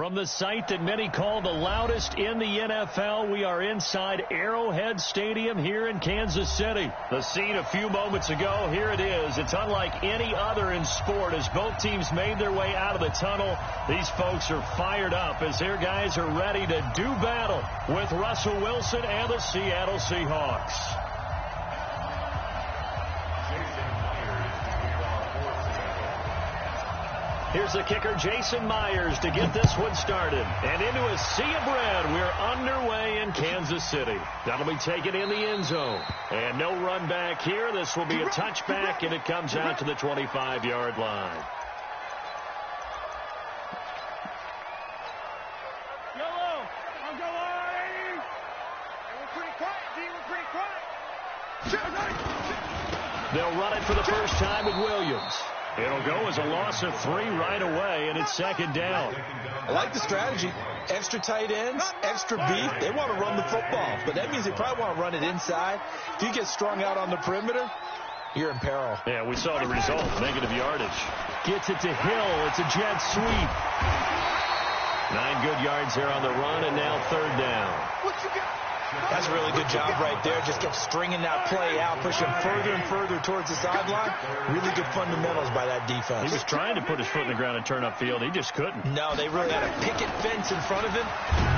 From the site that many call the loudest in the NFL, we are inside Arrowhead Stadium here in Kansas City. The scene a few moments ago, here it is. It's unlike any other in sport as both teams made their way out of the tunnel. These folks are fired up as their guys are ready to do battle with Russell Wilson and the Seattle Seahawks. Here's the kicker, Jason Myers, to get this one started. And into a sea of red, we're underway in Kansas City. That'll be taken in the end zone. And no run back here. This will be a touchback, and it comes out to the 25-yard line. They'll run it for the first time with Williams. It'll go as a loss of 3 right away, and it's second down. I like the strategy. Extra tight ends, extra beef. They want to run the football, but that means they probably want to run it inside. If you get strung out on the perimeter, you're in peril. Yeah, we saw the result, negative yardage. Gets it to Hill. It's a jet sweep. 9 good yards there on the run, and now third down. What you got? That's a really good job right there. Just kept stringing that play out, pushing further and further towards the sideline. Really good fundamentals by that defense. He was trying to put his foot in the ground and turn upfield. He just couldn't. No, they really had a picket fence in front of him.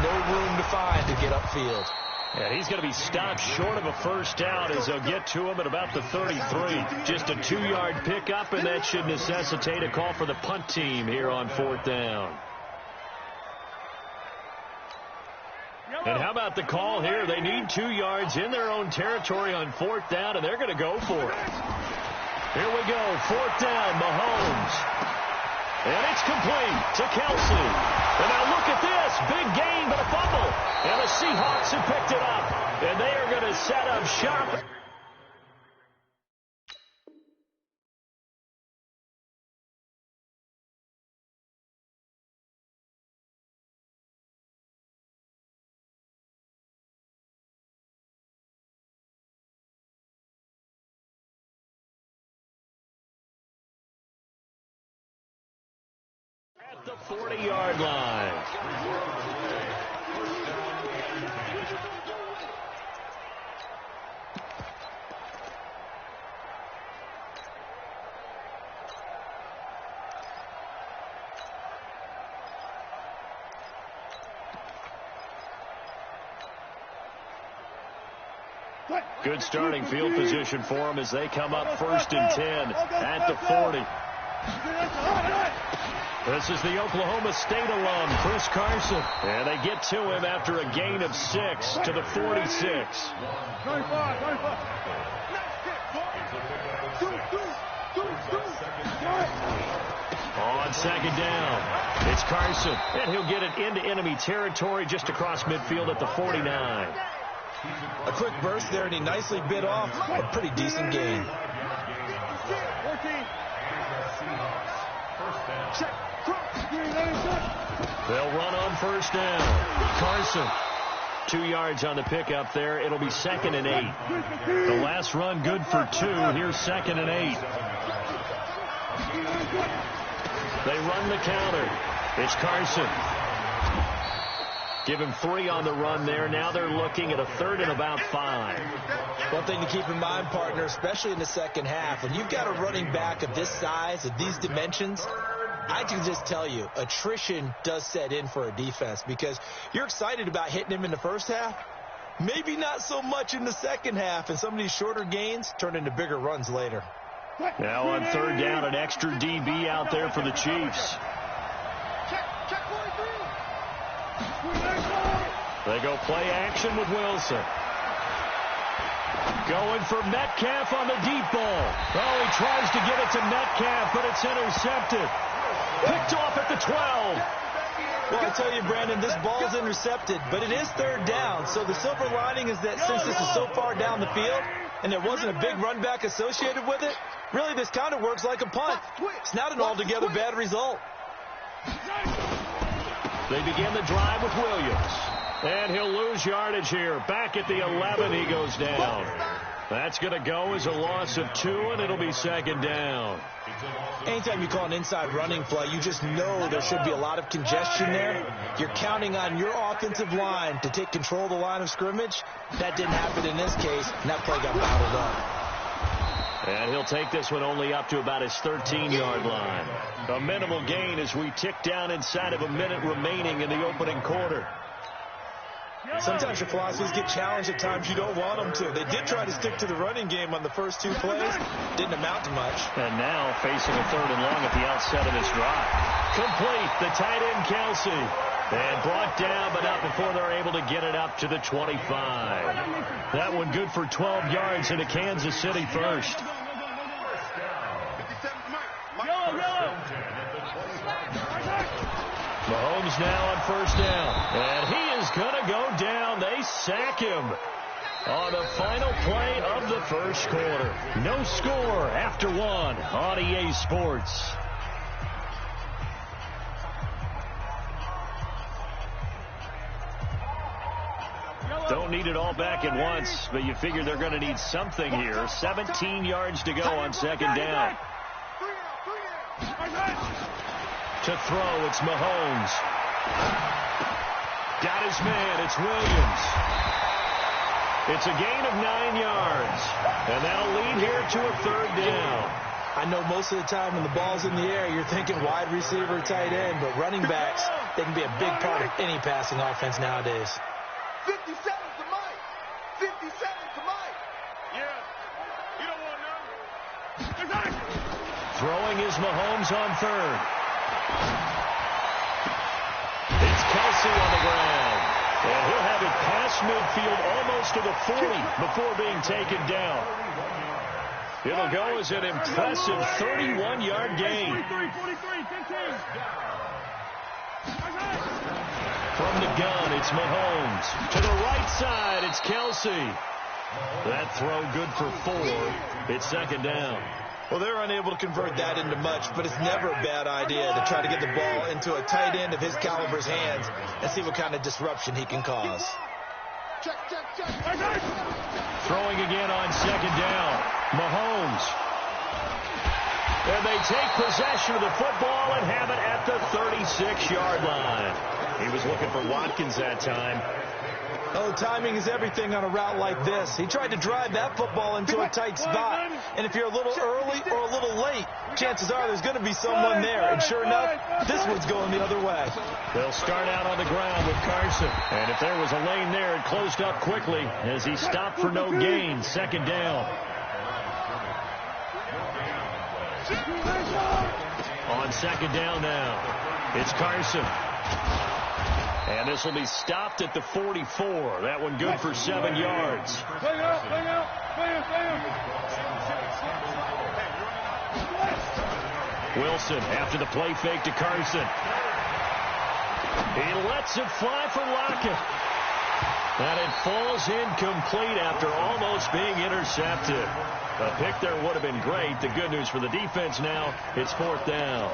No room to find to get upfield. Yeah, he's going to be stopped short of a first down as they'll get to him at about the 33. Just a 2-yard pickup, and that should necessitate a call for the punt team here on fourth down. And how about the call here? They need 2 yards in their own territory on fourth down, and they're going to go for it. Here we go, fourth down, Mahomes. And it's complete to Kelsey. And now look at this, big gain but a fumble. And the Seahawks have picked it up, and they are going to set up shop. At the 40-yard line. Good starting field position for them as they come up first and 10 at the 40. This is the Oklahoma State alum, Chris Carson. And they get to him after a gain of 6 to the 46. On second down, it's Carson. And he'll get it into enemy territory just across midfield at the 49. A quick burst there, and he nicely bit off a pretty decent gain. They'll run on first down. Carson, 2 yards on the pickup there. It'll be second and 8. The last run good for 2. Here's second and 8. They run the counter. It's Carson. Give him 3 on the run there. Now they're looking at a third and about 5. One thing to keep in mind, partner, especially in the second half, when you've got a running back of this size, of these dimensions, I can just tell you, attrition does set in for a defense because you're excited about hitting him in the first half. Maybe not so much in the second half, and some of these shorter gains turn into bigger runs later. Now on third down, an extra DB out there for the Chiefs. They go play action with Wilson. Going for Metcalf on the deep ball. Oh, he tries to get it to Metcalf, but it's intercepted. Picked off at the 12. Well, I tell you, Brandon, this ball's intercepted, but it is third down. So the silver lining is that since this is so far down the field and there wasn't a big run back associated with it, really this kind of works like a punt. It's not an altogether bad result. They begin the drive with Williams. And he'll lose yardage here. Back at the 11, he goes down. That's going to go as a loss of 2, and it'll be second down. Anytime you call an inside running play, you just know there should be a lot of congestion there. You're counting on your offensive line to take control of the line of scrimmage. That didn't happen in this case, and that play got bottled up. And he'll take this one only up to about his 13-yard line. A minimal gain as we tick down inside of a minute remaining in the opening quarter. Sometimes your philosophies get challenged at times you don't want them to. They did try to stick to the running game on the first 2 plays. Didn't amount to much. And now facing a 3rd and long at the outset of this drive. Complete, the tight end Kelsey. And brought down, but not before they're able to get it up to the 25. That one good for 12 yards into Kansas City first. Mahomes now on 1st down. And he is going to go down. They sack him on the final play of the first quarter. No score after 1 on EA Sports. Don't need it all back at once, but you figure they're going to need something here. 17 yards to go on 2nd down. To throw, it's Mahomes. Got his man, it's Williams. It's a gain of 9 yards, and that'll lead here to a 3rd down. I know most of the time when the ball's in the air, you're thinking wide receiver, tight end, but running backs, they can be a big part of any passing offense nowadays. 57 to Mike. 57 to Mike. Yeah. You don't want none. Throwing is Mahomes on 3rd. It's Kelsey on the ground. And he'll have it past midfield almost to the 40 before being taken down. It'll go as an impressive 31-yard gain. 43, 15. From the gun, it's Mahomes. To the right side, it's Kelsey. That throw good for 4. It's 2nd down. Well, they're unable to convert that into much, but it's never a bad idea to try to get the ball into a tight end of his caliber's hands and see what kind of disruption he can cause. Throwing again on 2nd down. Mahomes. And they take possession of the football and have it at the 36-yard line. He was looking for Watkins that time. Oh, timing is everything on a route like this. He tried to drive that football into a tight spot. And if you're a little early or a little late, chances are there's going to be someone there. And sure enough, this one's going the other way. They'll start out on the ground with Carson. And if there was a lane there, it closed up quickly as he stopped for no gain. 2nd down. On 2nd down now, it's Carson. And this will be stopped at the 44. That one good for 7 yards. Wilson after the play fake to Carson. He lets it fly for Lockett. And it falls incomplete after almost being intercepted. A pick there would have been great. The good news for the defense now, it's 4th down.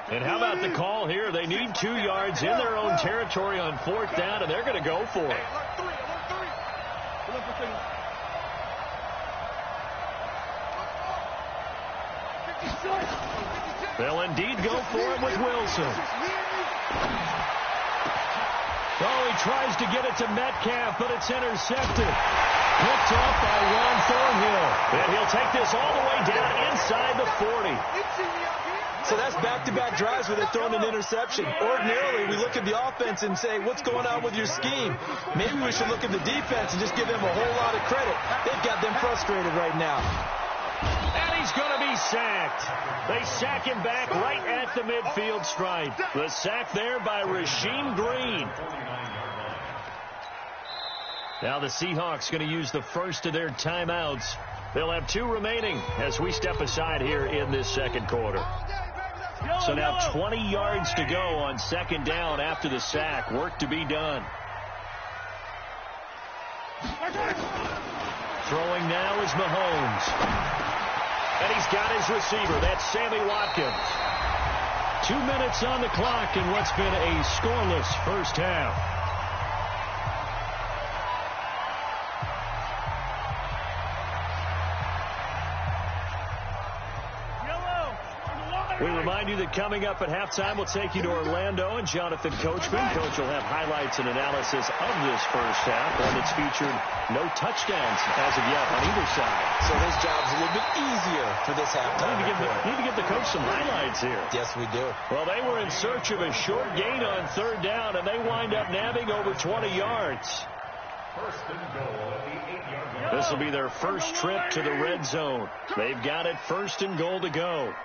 And how about the call here? They need 2 yards in their own territory on 4th down, and they're going to go for it. They'll indeed go for it with Wilson. Oh, he tries to get it to Metcalf, but it's intercepted. Picked off by Ron Thornhill. And he'll take this all the way down inside the 40. So that's back-to-back drives where they're throwing an interception. Ordinarily, we look at the offense and say, what's going on with your scheme? Maybe we should look at the defense and just give them a whole lot of credit. They've got them frustrated right now. And he's going to be sacked. They sack him back right at the midfield stripe. The sack there by Rasheem Green. Now the Seahawks going to use the first of their timeouts. They'll have 2 remaining as we step aside here in this second quarter. So now 20 yards to go on 2nd down after the sack. Work to be done. Throwing now is Mahomes. And he's got his receiver. That's Sammy Watkins. 2 minutes on the clock in what's been a scoreless first half. We remind you that coming up at halftime, we'll take you to Orlando and Jonathan Coachman. Coach will have highlights and analysis of this first half, and it's featured no touchdowns as of yet on either side. So his job's a little bit easier for this halftime. Need to give the coach some highlights here. Yes, we do. Well, they were in search of a short gain on third down, and they wind up nabbing over 20 yards. First and goal at the 8-yard line. This will be their first trip to the red zone. They've got it first and goal to go.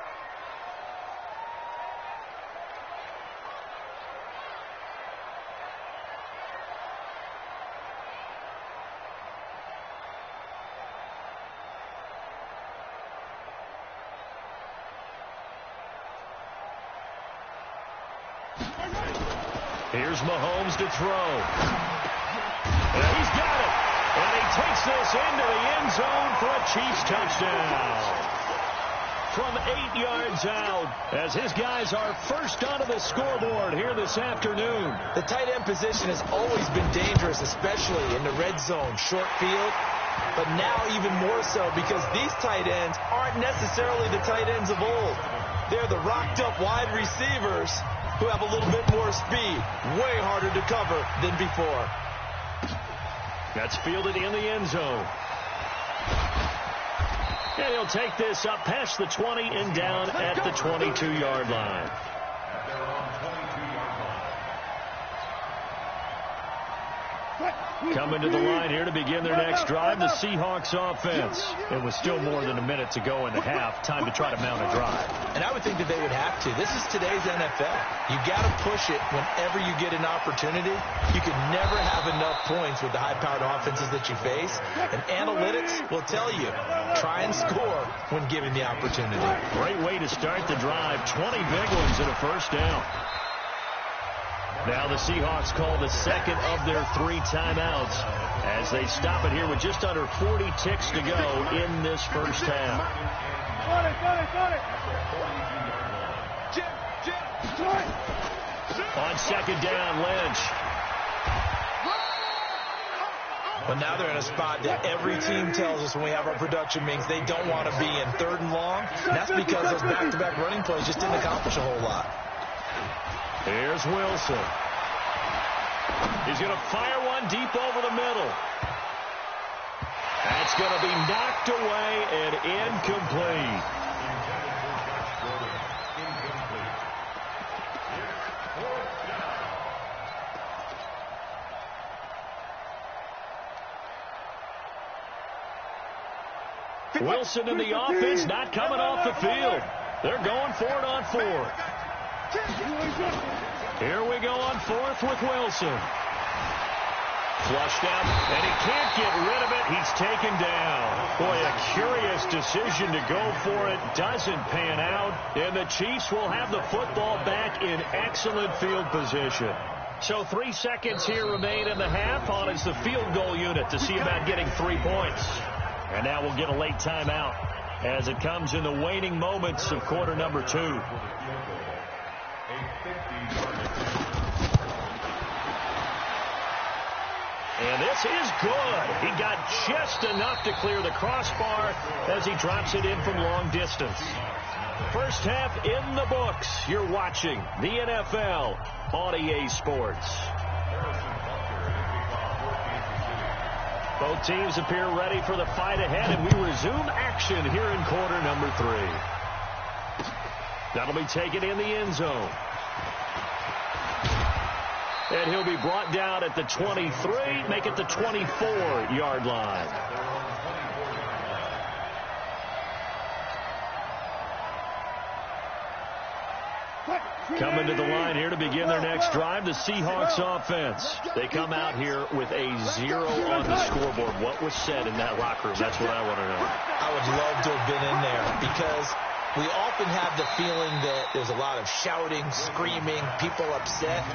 Here's Mahomes to throw. And he's got it. And he takes this into the end zone for a Chiefs touchdown. From 8 yards out, as his guys are first onto the scoreboard here this afternoon. The tight end position has always been dangerous, especially in the red zone, short field. But now even more so because these tight ends aren't necessarily the tight ends of old. They're the rocked-up wide receivers who have a little bit more speed, way harder to cover than before. That's fielded in the end zone. And he'll take this up past the 20 and down at the 22-yard line. Coming to the line here to begin their next drive, the Seahawks offense. It was still more than a minute to go in the half. Time to try to mount a drive. And I would think that they would have to. This is today's NFL. You got to push it whenever you get an opportunity. You can never have enough points with the high-powered offenses that you face. And analytics will tell you, try and score when given the opportunity. Great way to start the drive. 20 big ones and a first down. Now the Seahawks call the second of their 3 timeouts as they stop it here with just under 40 ticks to go in this first half. On second down, Lynch. But now they're in a spot that every team tells us when we have our production meetings they don't want to be in, 3rd and long. And that's because those back-to-back running plays just didn't accomplish a whole lot. Here's Wilson. He's going to fire one deep over the middle. That's going to be knocked away and incomplete. Wilson in the offense not coming off the field. They're going for it on 4th. Here we go on 4th with Wilson. Flushed out, and he can't get rid of it. He's taken down. Boy, a curious decision to go for it. Doesn't pan out, and the Chiefs will have the football back in excellent field position. So 3 seconds here remain in the half. On is the field goal unit to see about getting 3 points. And now we'll get a late timeout as it comes in the waning moments of quarter number 2. And this is good. He got just enough to clear the crossbar as he drops it in from long distance. First half in the books. You're watching the NFL on EA Sports. Both teams appear ready for the fight ahead, and we resume action here in quarter number 3. That'll be taken in the end zone. And he'll be brought down at the 23, make it the 24-yard line. Coming to the line here to begin their next drive, the Seahawks offense. They come out here with a 0 on the scoreboard. What was said in that locker room? That's what I want to know. I would love to have been in there because we often have the feeling that there's a lot of shouting, screaming, people upset.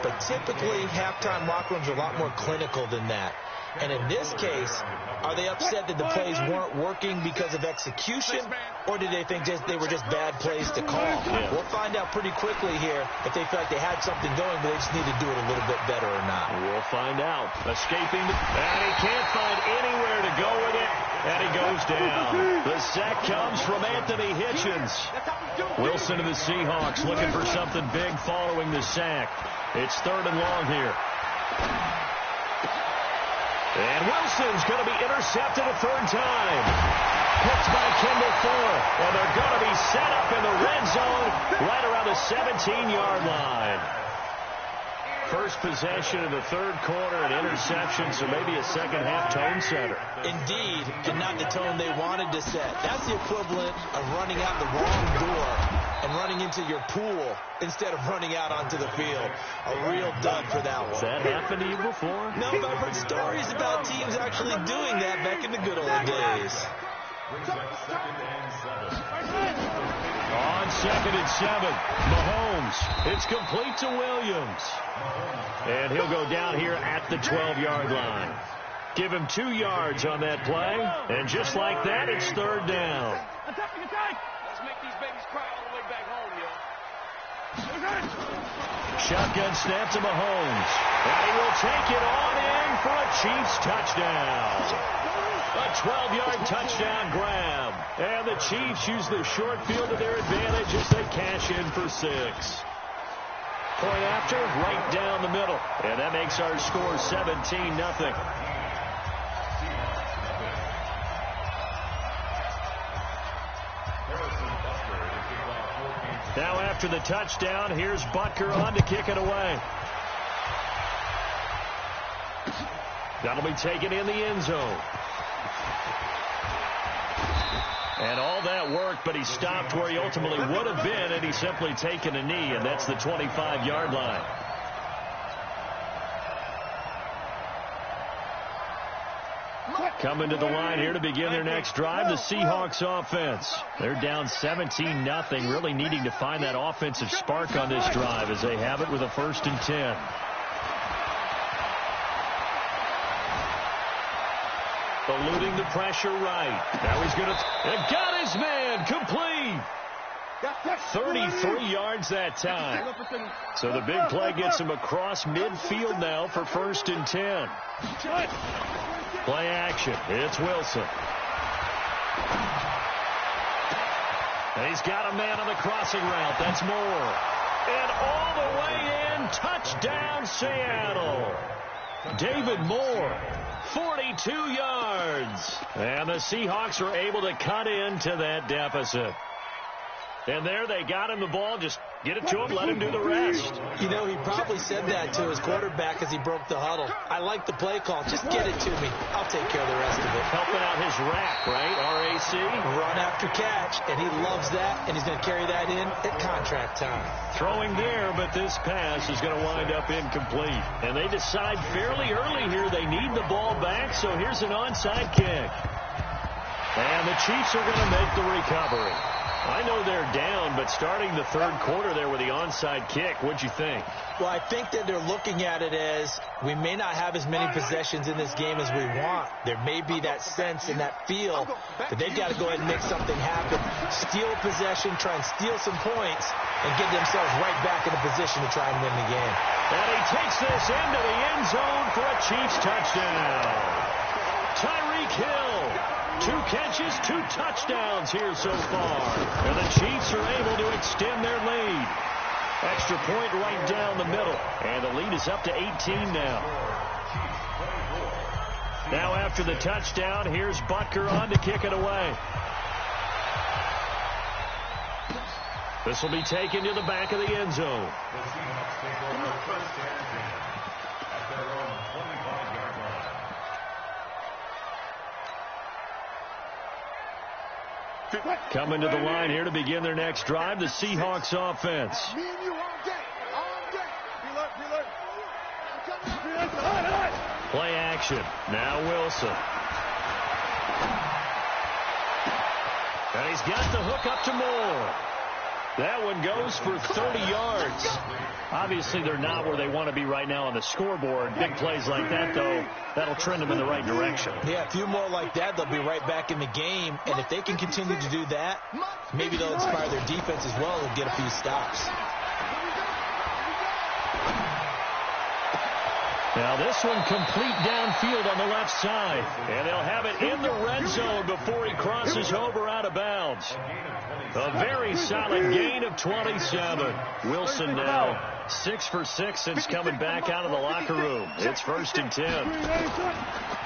But typically, halftime locker rooms are a lot more clinical than that. And in this case, are they upset that the plays weren't working because of execution, or did they think they were just bad plays to call? Yeah. We'll find out pretty quickly here if they feel like they had something going, but they just need to do it a little bit better or not. We'll find out. Escaping, and he can't find anywhere to go with it, and he goes down. The sack comes from Anthony Hitchens. Wilson and the Seahawks looking for something big following the sack. It's 3rd and long here. And Wilson's going to be intercepted a 3rd time. Picked by Kendall Fuller. And they're going to be set up in the red zone right around the 17-yard line. First possession in the 3rd quarter, an interception, so maybe a second-half tone setter. Indeed, and not the tone they wanted to set. That's the equivalent of running out the wrong door and running into your pool instead of running out onto the field. A real dud for that one. Has that happened to you before? No, but I've heard stories about teams actually doing that back in the good old days. On 2nd and 7, Mahomes. It's complete to Williams. And he'll go down here at the 12-yard line. Give him 2 yards on that play. And just like that, it's 3rd down. Let's make these babies cry all the way back home, yo. Shotgun snap to Mahomes. And he will take it on in for a Chiefs touchdown. A 12-yard touchdown grab. And the Chiefs use the short field to their advantage as they cash in for 6. Point after, right down the middle. And that makes our score 17-0. Now after the touchdown, here's Butker on to kick it away. That'll be taken in the end zone. And all that worked, but he stopped where he ultimately would have been, and he's simply taken a knee, and that's the 25-yard line. Coming to the line here to begin their next drive, the Seahawks offense. They're down 17-0, really needing to find that offensive spark on this drive as they have it with a 1st and 10. Eluding the pressure right. Now he's going to... And got his man complete. 33 yards that time. So the big play gets him across midfield now for 1st and 10. Play action. It's Wilson. And he's got a man on the crossing route. That's Moore. And all the way in. Touchdown, Seattle. David Moore. 42 yards. And the Seahawks are able to cut into that deficit. And there they got him the ball. Just get it to him, let him do the rest. You know, he probably said that to his quarterback as he broke the huddle. I like the play call. Just get it to me. I'll take care of the rest of it. Helping out his rack, right? RAC. Run after catch, and he loves that, and he's going to carry that in at contract time. Throwing there, but this pass is going to wind up incomplete. And they decide fairly early here they need the ball back, so here's an onside kick. And the Chiefs are going to make the recovery. I know they're down, but starting the 3rd quarter there with the onside kick, what'd you think? Well, I think that they're looking at it as we may not have as many possessions in this game as we want. There may be that sense and that feel that they've got to go ahead and make something happen. Steal possession, try and steal some points, and get themselves right back in a position to try and win the game. And he takes this into the end zone for a Chiefs touchdown. Tyreek Hill. 2 catches, 2 touchdowns here so far. And the Chiefs are able to extend their lead. Extra point right down the middle. And the lead is up to 18 now. Now after the touchdown, here's Butker on to kick it away. This will be taken to the back of the end zone. Coming to the line here to begin their next drive, the Seahawks offense. Play action. Now Wilson. And he's got the hook up to Moore. That one goes for 30 yards. Obviously, they're not where they want to be right now on the scoreboard. Big plays like that, though, that'll trend them in the right direction. Yeah, a few more like that, they'll be right back in the game. And if they can continue to do that, maybe they'll inspire their defense as well and get a few stops. Now this one complete downfield on the left side. And they'll have it in the red zone before he crosses over out of bounds. A very solid gain of 27. Wilson now 6 for 6 since coming back out of the locker room. It's 1st and 10.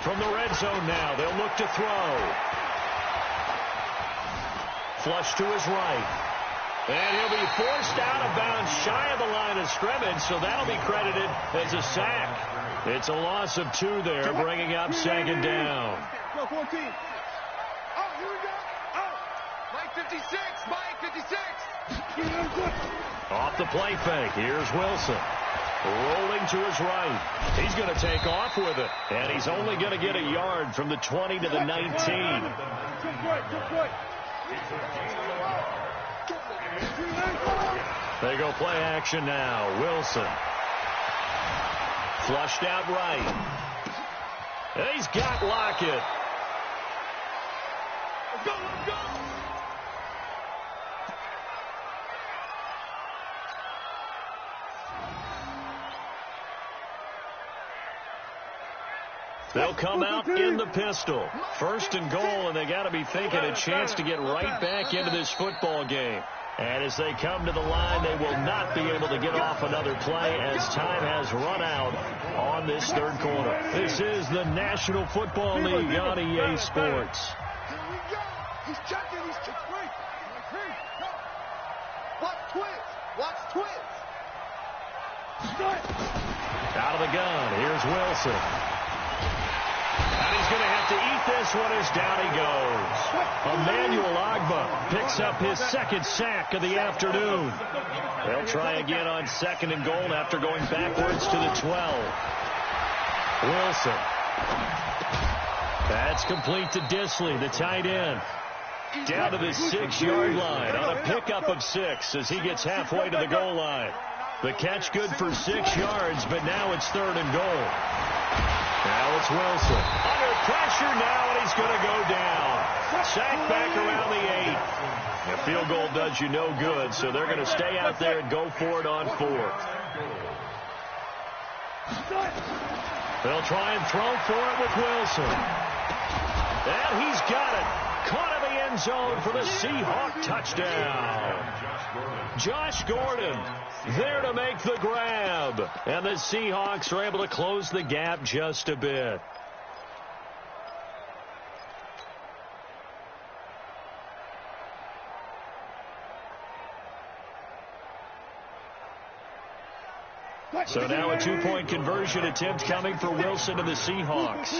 From the red zone now, they'll look to throw. Flush to his right. And he'll be forced out of bounds shy of the line of scrimmage, so that'll be credited as a sack. It's a loss of 2 there, bringing up 2nd down. Go 14. Oh, here we go. Oh, Mike 56. Mike 56. Off the play fake. Here's Wilson. Rolling to his right. He's going to take off with it. And he's only going to get a yard from the 20 to the 19. They go play action now. Wilson. Flushed out right. And he's got Lockett. Let's go, let's go. They'll come out in the pistol. 1st and goal, and they got to be thinking a chance to get right back into this football game. And as they come to the line, they will not be able to get off another play as time has run out on this 3rd quarter. This is the National Football League on EA Sports. Here we go. He's checking. He's checking. Watch twins. Watch twins. Out of the gun. Here's Wilson. And he's going to have to eat this one as down he goes. Emmanuel Agba picks up his 2nd sack of the afternoon. They'll try again on 2nd and goal after going backwards to the 12. Wilson. That's complete to Disley, the tight end. Down to the 6-yard line on a pickup of 6 as he gets halfway to the goal line. The catch good for 6 yards, but now it's 3rd and goal. Now it's Wilson. Under pressure now, and he's going to go down. Sacked back around the 8. A field goal does you no good, so they're going to stay out there and go for it on 4th. They'll try and throw for it with Wilson. And he's got it. Caught in the end zone for the Seahawk touchdown. Josh Gordon there to make the grab. And the Seahawks are able to close the gap just a bit. So now a 2-point conversion attempt coming for Wilson and the Seahawks.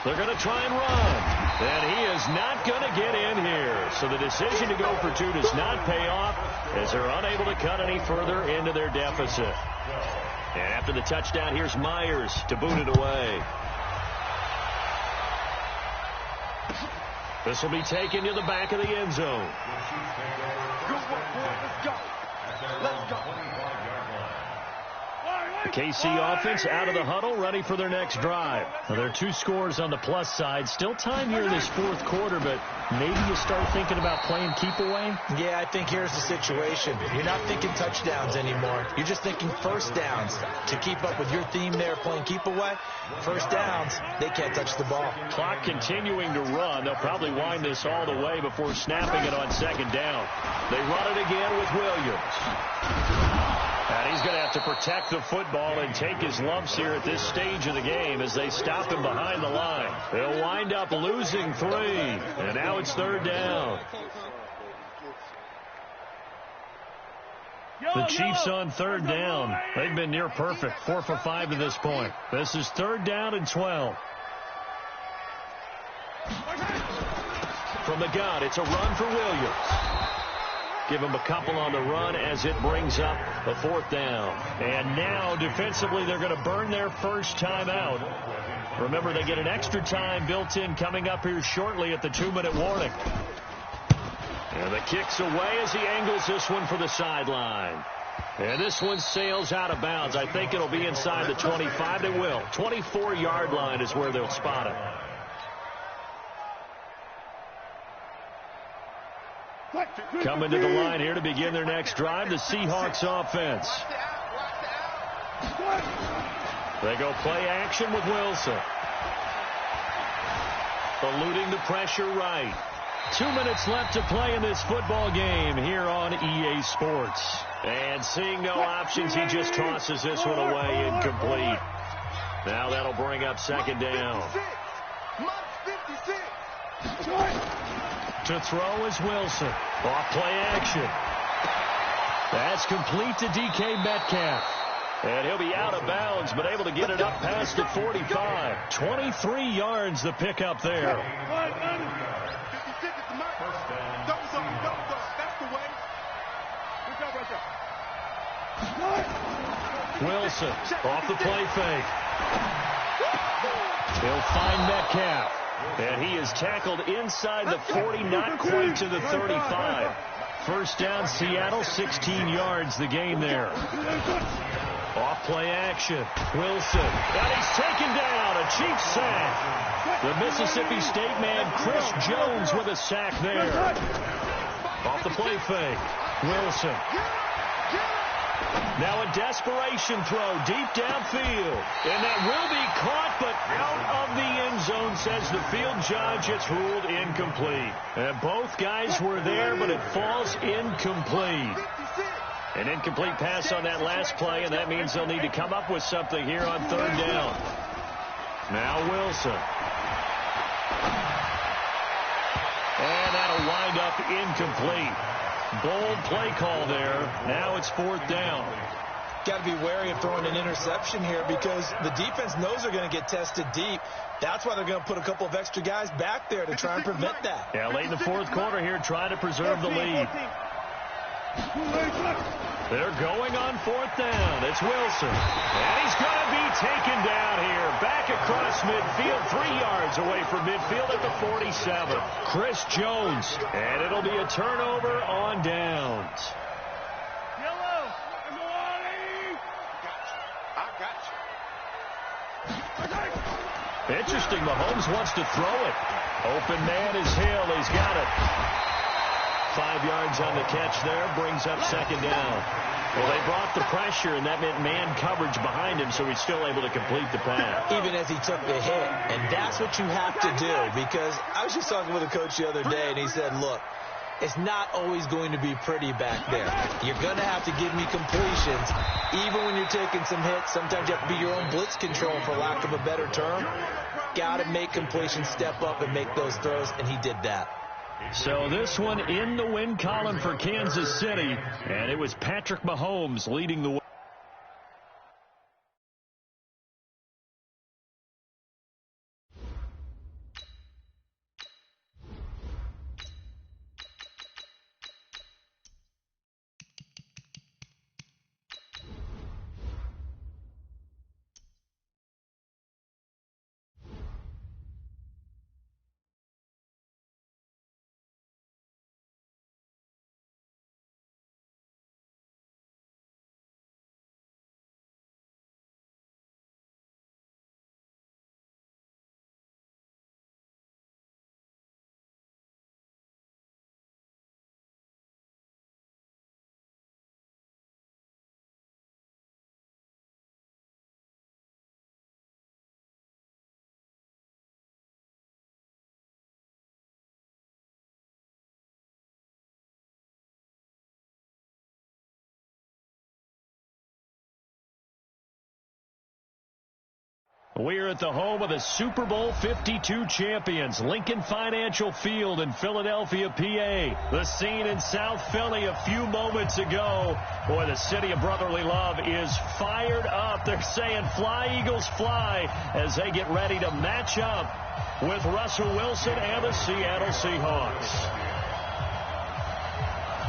They're going to try and run. And he is not going to get in here. So the decision to go for 2 does not pay off as they're unable to cut any further into their deficit. And after the touchdown, here's Myers to boot it away. This will be taken to the back of the end zone. Let's go. The KC offense out of the huddle, ready for their next drive. Now, there are 2 scores on the plus side. Still time here in this 4th quarter, but maybe you start thinking about playing keep away? Yeah, I think here's the situation. You're not thinking touchdowns anymore. You're just thinking 1st downs. To keep up with your theme there, playing keep away, 1st downs, they can't touch the ball. Clock continuing to run. They'll probably wind this all the way before snapping it on 2nd down. They run it again with Williams. And he's going to have to protect the football and take his lumps here at this stage of the game as they stop him behind the line. They'll wind up losing 3. And now it's 3rd down. The Chiefs on 3rd down. They've been near perfect. 4 for 5 to this point. This is 3rd down and 12. From the gun, it's a run for Williams. Give them a couple on the run as it brings up a 4th down. And now, defensively, they're going to burn their first time out. Remember, they get an extra time built in coming up here shortly at the 2-minute warning. And the kick's away as he angles this one for the sideline. And this one sails out of bounds. I think it'll be inside the 25. It will. 24-yard line is where they'll spot it. Coming to the line here to begin their next drive, the Seahawks offense. They go play action with Wilson. Eluding the pressure right. 2 minutes left to play in this football game here on EA Sports. And seeing no options, he just tosses this one away incomplete. Now that'll bring up 2nd down. To throw is Wilson. Off play action. That's complete to DK Metcalf. And he'll be out of bounds, but able to get it up past the 45. 23 yards the pickup there. Wilson off the play fake. He'll find Metcalf. And he is tackled inside the 40, not quite to the 35. First down, Seattle, 16 yards the gain there. Off play action. Wilson. And he's taken down. A cheap sack. The Mississippi State man, Chris Jones, with a sack there. Off the play fake. Wilson. Now a desperation throw deep downfield. And that will be caught, but out of the end zone, says the field judge. It's ruled incomplete. And both guys were there, but it falls incomplete. An incomplete pass on that last play, and that means they'll need to come up with something here on 3rd down. Now Wilson. And that'll wind up incomplete. Bold play call there. Now it's 4th down. Got to be wary of throwing an interception here because the defense knows they're going to get tested deep. That's why they're going to put a couple of extra guys back there to try and prevent that. Yeah, late in the 4th quarter here, trying to preserve the lead. They're going on 4th down. It's Wilson. And he's going to be taken down here. Back across midfield, 3 yards away from midfield at the 47. Chris Jones. And it'll be a turnover on downs. Interesting, Mahomes wants to throw it. Open man is Hill. He's got it. 5 yards on the catch there, brings up 2nd down. Well, they brought the pressure, and that meant man coverage behind him, so he's still able to complete the pass. Even as he took the hit, and that's what you have to do, because I was just talking with a coach the other day, and he said, look, it's not always going to be pretty back there. You're going to have to give me completions. Even when you're taking some hits, sometimes you have to be your own blitz control, for lack of a better term. Got to make completions, step up, and make those throws, and he did that. So this one in the win column for Kansas City, and it was Patrick Mahomes leading the way. We're at the home of the Super Bowl 52 champions, Lincoln Financial Field in Philadelphia, PA. The scene in South Philly a few moments ago. Boy, the city of brotherly love is fired up. They're saying, fly, Eagles, fly, as they get ready to match up with Russell Wilson and the Seattle Seahawks.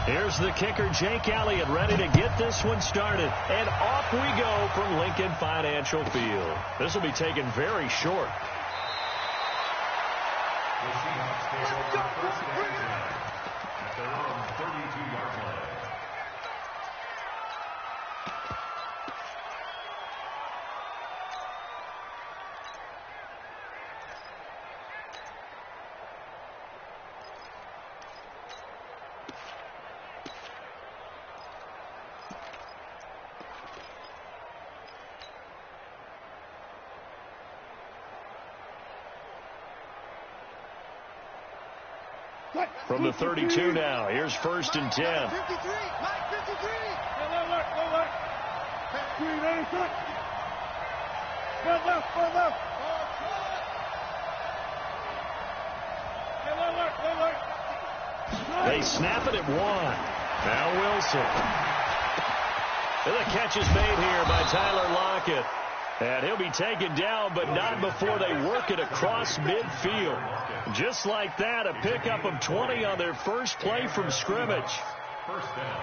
Here's the kicker, Jake Elliott, ready to get this one started. And off we go from Lincoln Financial Field. This will be taken very short. The Seahawks take over first and 10 at their own 32-yard line. From the 32 now, here's first and 10. 53, Mike 53. They snap it at 1. Now Wilson. And the catch is made here by Tyler Lockett. And he'll be taken down, but not before they work it across midfield. Just like that, a pickup of 20 on their first play from scrimmage. First down.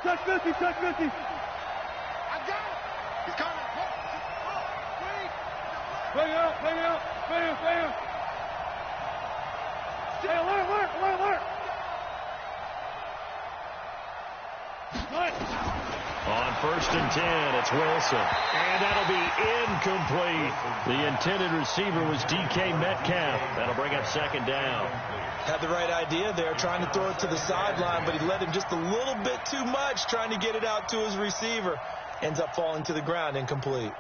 Touch 50. I got it. He's coming. Play out. Stay alert. On first and 10, it's Wilson. And that'll be incomplete. The intended receiver was DK Metcalf. That'll bring up second down. Had the right idea there, trying to throw it to the sideline, but he led him just a little bit too much, trying to get it out to his receiver. Ends up falling to the ground, incomplete.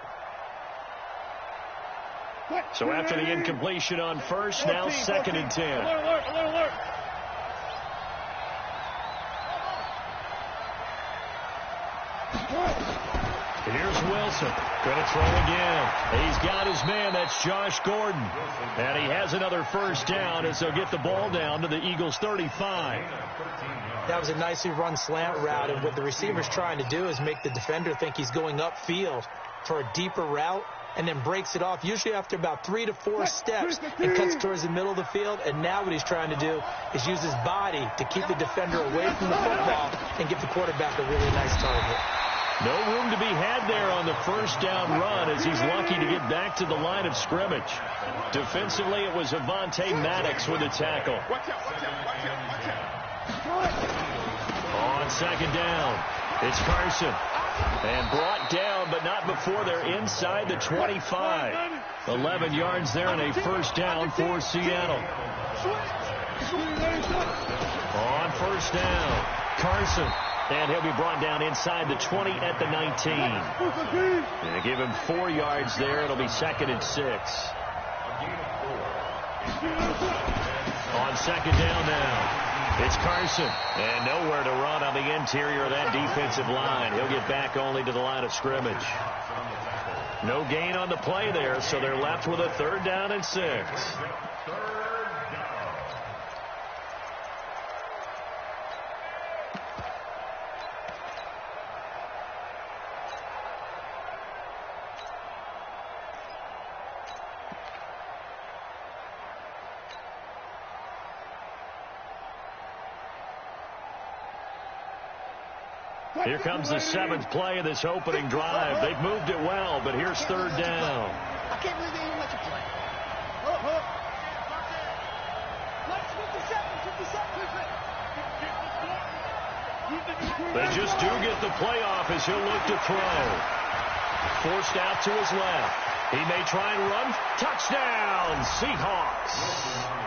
So after the incompletion on first, now second and 10. Alert. Here's Wilson. Gonna throw again. He's got his man. That's Josh Gordon. And he has another first down as they'll get the ball down to the Eagles' 35. That was a nicely run slant route, and what the receiver's trying to do is make the defender think he's going upfield for a deeper route, and then breaks it off, usually after about 3 to 4 steps, and cuts towards the middle of the field. And now what he's trying to do is use his body to keep the defender away from the football and give the quarterback a really nice target. No room to be had there on the first down run as he's lucky to get back to the line of scrimmage. Defensively, it was Avonte Maddox with the tackle. Watch out. On second down, it's Carson. And brought down, but not before they're inside the 25. 11 yards there and a first down for Seattle. On first down, Carson. And he'll be brought down inside the 20 at the 19. And they give him 4 yards there. It'll be second and 6. On second down now. It's Carson, and nowhere to run on the interior of that defensive line. He'll get back only to the line of scrimmage. No gain on the play there, so they're left with a third down and 6. Here comes the 7th play of this opening drive. They've moved it well, but here's third down. I can't believe they even let you play. They just do get the playoff as he'll look to throw. Forced out to his left. He may try and run. Touchdown, Seahawks.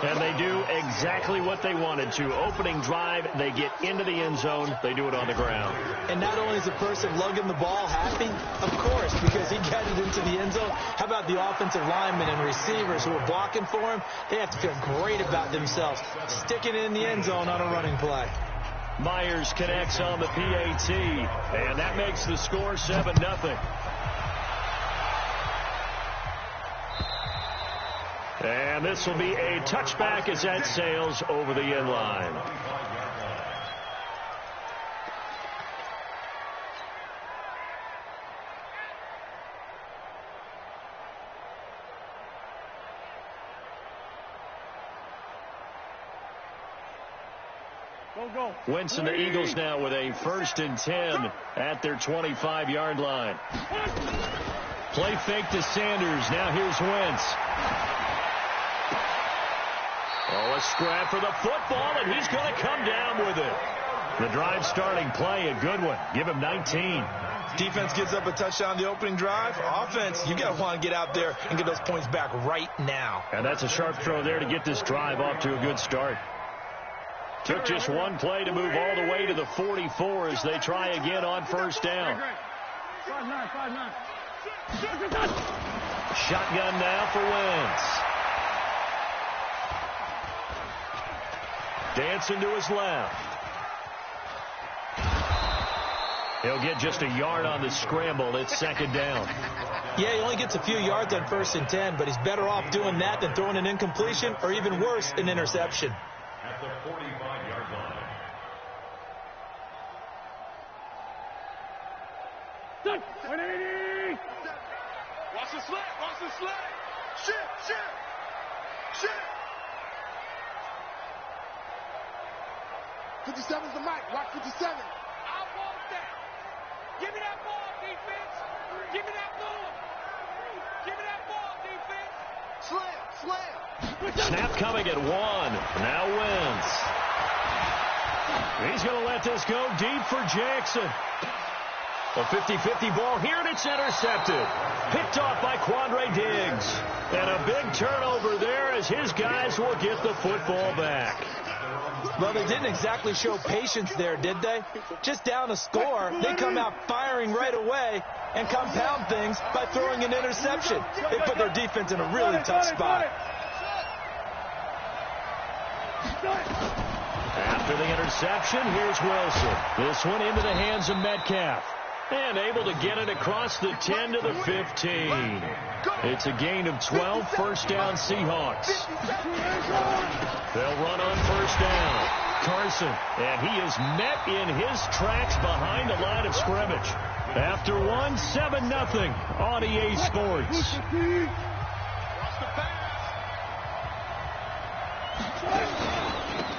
And they do exactly what they wanted to. Opening drive, they get into the end zone. They do it on the ground. And not only is the person lugging the ball happy, of course, because he got it into the end zone. How about the offensive linemen and receivers who are blocking for him? They have to feel great about themselves, sticking it in the end zone on a running play. Myers connects on the PAT, and that makes the score 7-0. And this will be a touchback as that sails over the end line. Wentz and the Eagles now with a 1st and 10 at their 25-yard line. Play fake to Sanders. Now here's Wentz. Oh, a scrap for the football, and he's going to come down with it. The drive starting play, a good one. Give him 19. Defense gives up a touchdown the opening drive. Offense, you got to want to get out there and get those points back right now. And that's a sharp throw there to get this drive off to a good start. Took just one play to move all the way to the 44 as they try again on 1st down. 5-9. Shotgun now for Wentz. Dancing to his left. He'll get just a yard on the scramble. It's 2nd down. Yeah, he only gets a few yards on 1st and 10, but he's better off doing that than throwing an incompletion or even worse, an interception. At the 45-yard line. Watch the slant. Shit. 57's the mic. Watch 57. I want that. Give me that ball, defense. Give me that ball, defense. Slam. Snap coming at 1. Now Wentz. He's going to let this go deep for Jackson. A 50-50 ball here, and it's intercepted. Picked off by Quandre Diggs. And a big turnover there as his guys will get the football back. Well, they didn't exactly show patience there, did they? Just down a score, they come out firing right away and compound things by throwing an interception. They put their defense in a really tough spot. After the interception, here's Wilson. This one into the hands of Metcalf. And able to get it across the 10 to the 15. It's a gain of 12, 1st down Seahawks. They'll run on 1st down. Carson, and he is met in his tracks behind the line of scrimmage. After 7-0 on EA Sports.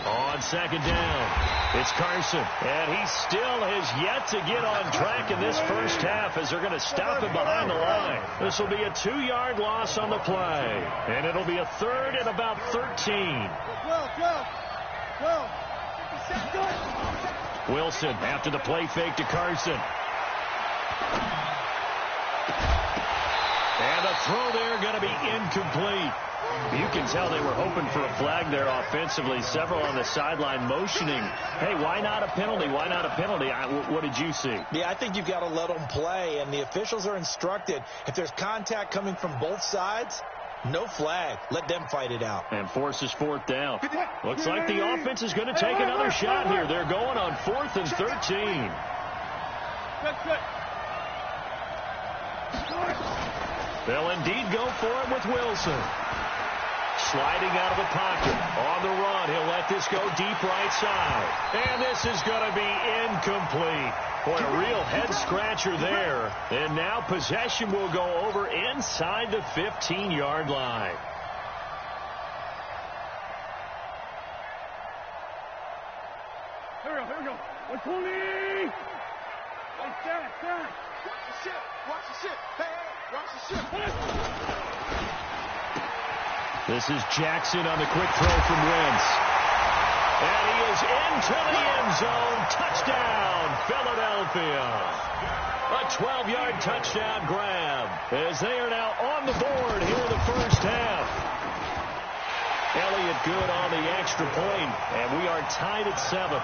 On 2nd down, it's Carson, and he still has yet to get on track in this 1st half as they're going to stop him behind the line. This will be a 2-yard loss on the play, and it'll be a 3rd and about 13. 12. Wilson after the play fake to Carson. And the throw there going to be incomplete. You can tell they were hoping for a flag there offensively. Several on the sideline motioning, hey, why not a penalty? Why not a penalty? What did you see? Yeah, I think you've got to let them play, and the officials are instructed. If there's contact coming from both sides, no flag. Let them fight it out. And forces 4th down. Looks like the offense is going to take another shot here. They're going on 4th and 13. They'll indeed go for it with Wilson. Sliding out of the pocket. On the run, he'll let this go deep right side. And this is going to be incomplete. Boy, a real head-scratcher there. And now possession will go over inside the 15-yard line. Here we go. 120. Stand. Watch the shit. Hey, watch the shit. This is Jackson on the quick throw from Wentz. And he is into the end zone. Touchdown, Philadelphia. A 12-yard touchdown grab as they are now on the board here in the 1st half. Elliott good on the extra point, and we are tied at 7.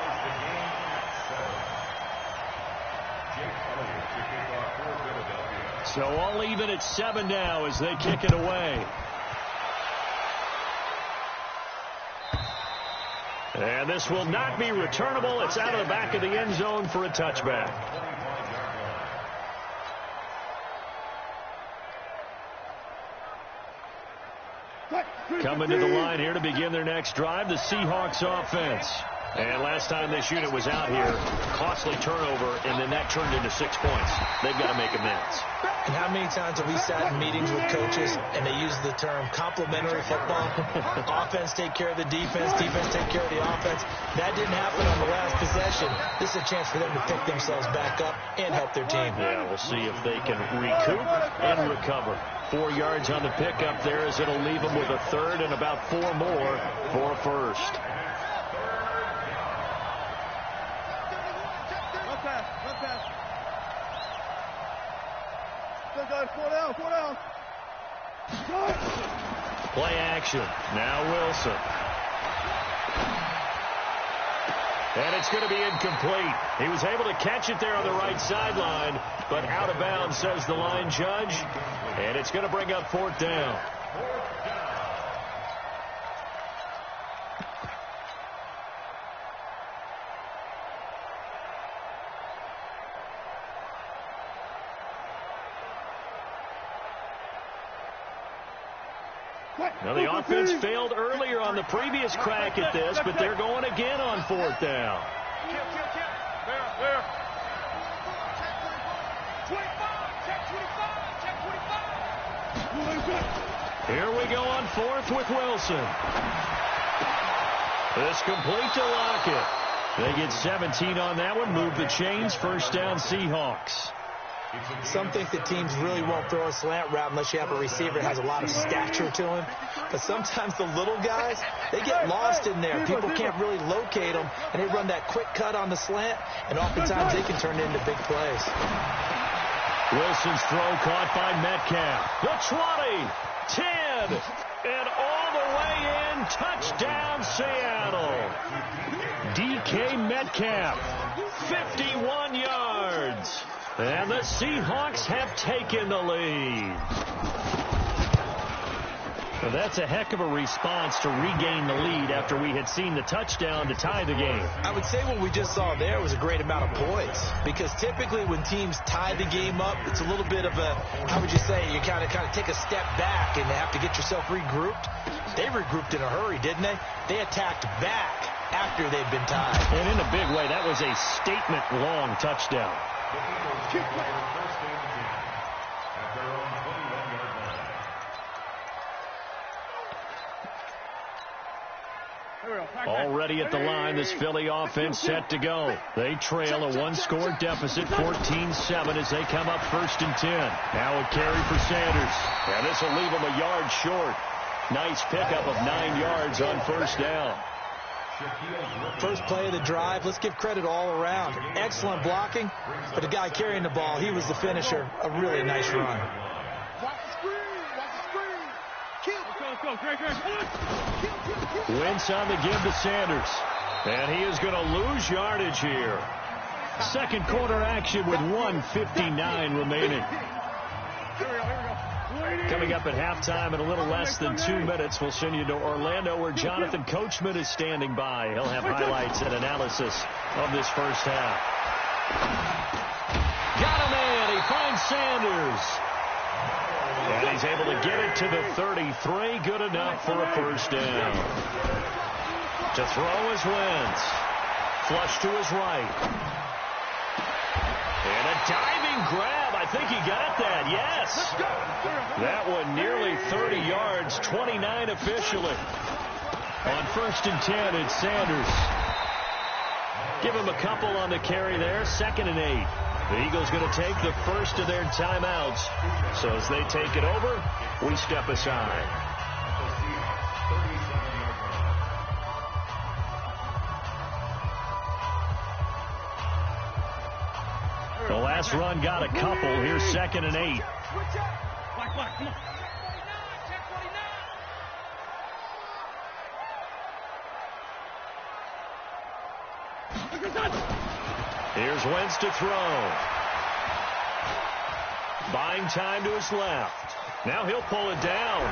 So all even at 7 now as they kick it away. And this will not be returnable. It's out of the back of the end zone for a touchback. Coming to the line here to begin their next drive, the Seahawks offense. And last time this unit was out here, costly turnover, and then that turned into 6 points. They've got to make amends. And how many times have we sat in meetings with coaches and they use the term complementary football? Offense take care of the defense, defense take care of the offense. That didn't happen on the last possession. This is a chance for them to pick themselves back up and help their team. Yeah, we'll see if they can recoup and recover. 4 yards on the pickup there as it'll leave them with a third and about 4 more for a first. Play action. Now Wilson. And it's going to be incomplete. He was able to catch it there on the right sideline, but out of bounds, says the line judge. And it's going to bring up 4th down. Now, the offense failed earlier on the previous crack at this, but they're going again on 4th down. Here we go on 4th with Wilson. This complete to Lockett. They get 17 on that one. Move the chains. First down, Seahawks. Some think that teams really won't throw a slant route unless you have a receiver that has a lot of stature to him. But sometimes the little guys, they get lost in there. People can't really locate them, and they run that quick cut on the slant, and oftentimes they can turn into big plays. Wilson's throw caught by Metcalf. The 20, 10, and all the way in. Touchdown, Seattle. DK Metcalf, 51 yards. And the Seahawks have taken the lead. Well, that's a heck of a response to regain the lead after we had seen the touchdown to tie the game. I would say what we just saw there was a great amount of points, because typically when teams tie the game up, it's a little bit of a, how would you say, you kind of take a step back and have to get yourself regrouped. They regrouped in a hurry, didn't they? They attacked back after they'd been tied. And in a big way, that was a statement-long touchdown. Already at the line, this Philly offense set to go. They trail a 1-score deficit, 14-7, as they come up 1st and 10. Now a carry for Sanders. And this will leave them a yard short. Nice pickup of 9 yards on 1st down. First play of the drive, let's give credit all around. Excellent blocking, but the guy carrying the ball, he was the finisher. A really nice run. Wentz on the give to Sanders. And he is going to lose yardage here. Second quarter action with 1:59 remaining. Coming up at halftime in a little less than 2 minutes, we'll send you to Orlando, where Jonathan Coachman is standing by. He'll have highlights and analysis of this first half. Got him in. He finds Sanders. And he's able to get it to the 33. Good enough for a first down. To throw is Wentz. Flush to his right. And a diving grab. I think he got that. Yes. That one nearly 30 yards. 29 officially. On 1st and 10, it's Sanders. Give him a couple on the carry there. 2nd and 8. The Eagles going to take the first of their timeouts. So as they take it over, we step aside. The last run got a couple. Here's 2nd and 8. Here's Wentz to throw. Buying time to his left. Now he'll pull it down.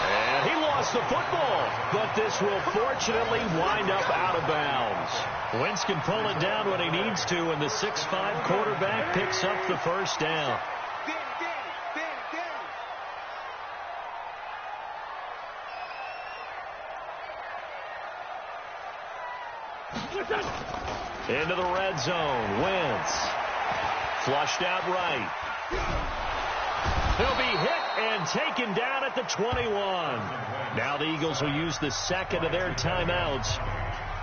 And he lost the football. But this will fortunately wind up out of bounds. Wentz can pull it down when he needs to, and the 6'5" quarterback picks up the first down. Into the red zone. Wentz. Flushed out right. He'll be hit and taken down at the 21. Now the Eagles will use the second of their timeouts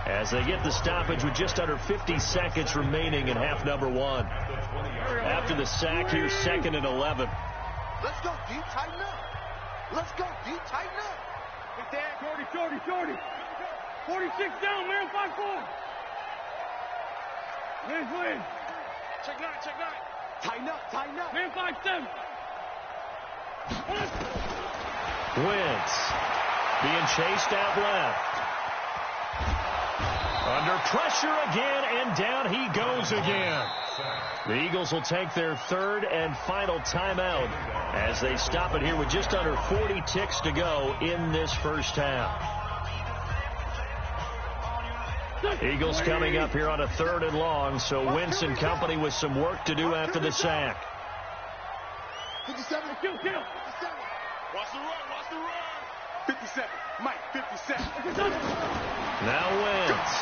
as they get the stoppage with just under 50 seconds remaining in half number one. After the sack, here's 2nd and 11. Let's go, D. Tighten up. Let's go, D. Tighten up. Big Dad. Shorty. 46 down, man. 5-4. Win. Check nine. Tighten up. Man, 5-7. Wentz being chased out left. Under pressure again, and down he goes again. The Eagles will take their 3rd and final timeout as they stop it here with just under 40 ticks to go in this first half. Eagles coming up here on a 3rd and long, so Wentz and company with some work to do after the sack. 57. Kill. 57. Watch the run. 57. Mike, 57. Now Wentz.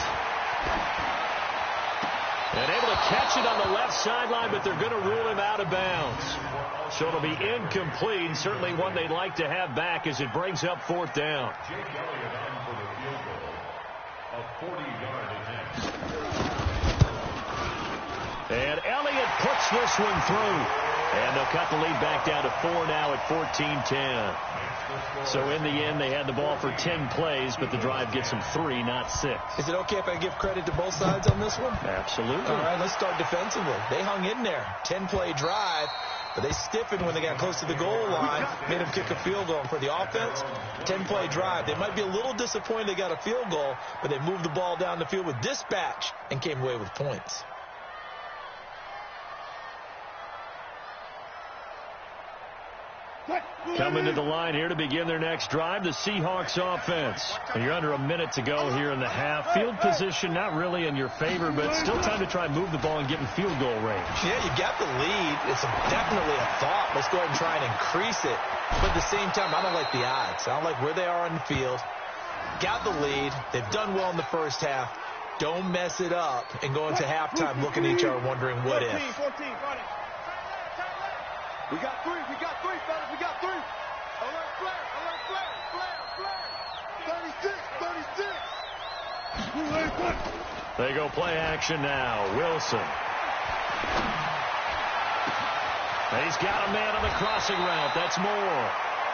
And able to catch it on the left sideline, but they're going to rule him out of bounds. So it'll be incomplete, and certainly one they'd like to have back as it brings up 4th down. Jake Elliott on for the field goal of 40-yard attempt. And Elliott puts this one through. And they'll cut the lead back down to 4 now at 14-10. So in the end, they had the ball for 10 plays, but the drive gets them 3, not 6. Is it okay if I give credit to both sides on this one? Absolutely. All right, let's start defensively. They hung in there. 10-play drive, but they stiffened when they got close to the goal line, made them kick a field goal. And for the offense, 10-play drive. They might be a little disappointed they got a field goal, but they moved the ball down the field with dispatch and came away with points. Coming to the line here to begin their next drive, the Seahawks offense. You're under a minute to go here in the half. Field position not really in your favor, but still time to try and move the ball and get in field goal range. Yeah, you got the lead. It's definitely a thought. Let's go ahead and try and increase it. But at the same time, I don't like the odds. I don't like where they are on the field. Got the lead. They've done well in the first half. Don't mess it up and go into halftime looking at each other wondering what if. 14. We got three, fellas. We got 3. Alert flare. 36. They go play action now. Wilson. He's got a man on the crossing route. That's Moore.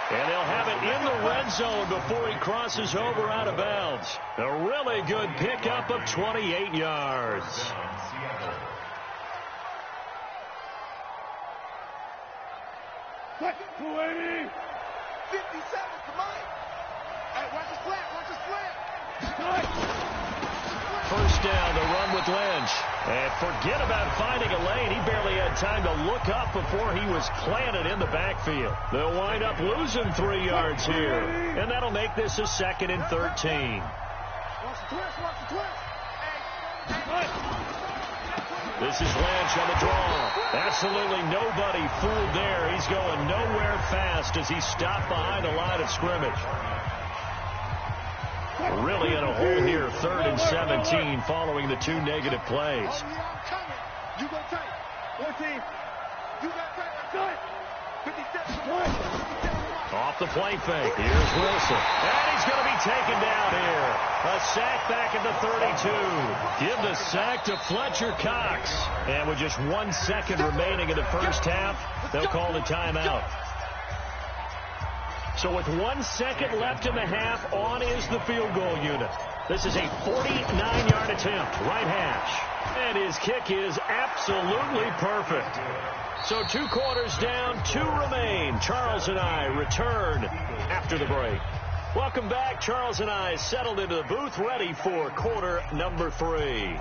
And they'll have it in the red zone before he crosses over out of bounds. A really good pickup of 28 yards. 280. 57 to Mike. Hey, watch his flat. First down, the run with Lynch. And forget about finding a lane. He barely had time to look up before he was planted in the backfield. They'll wind up losing 3 yards here. And that'll make this a 2nd and 13. Watch the twist. This is Lynch on the draw. Absolutely nobody fooled there. He's going nowhere fast as he stopped behind the line of scrimmage. Really in a hole here, 3rd and 17 following the 2 negative plays. You go tight. 14. You got tight. 57. Off the play fake. Here's Wilson. And he's going to be taken down here. A sack back at the 32. Give the sack to Fletcher Cox. And with just 1 second remaining in the first half, they'll call the timeout. So with 1 second left in the half, on is the field goal unit. This is a 49-yard attempt, right hash. And his kick is absolutely perfect. So 2 quarters down, 2 remain. Charles and I return after the break. Welcome back. Charles and I settled into the booth, ready for quarter number 3.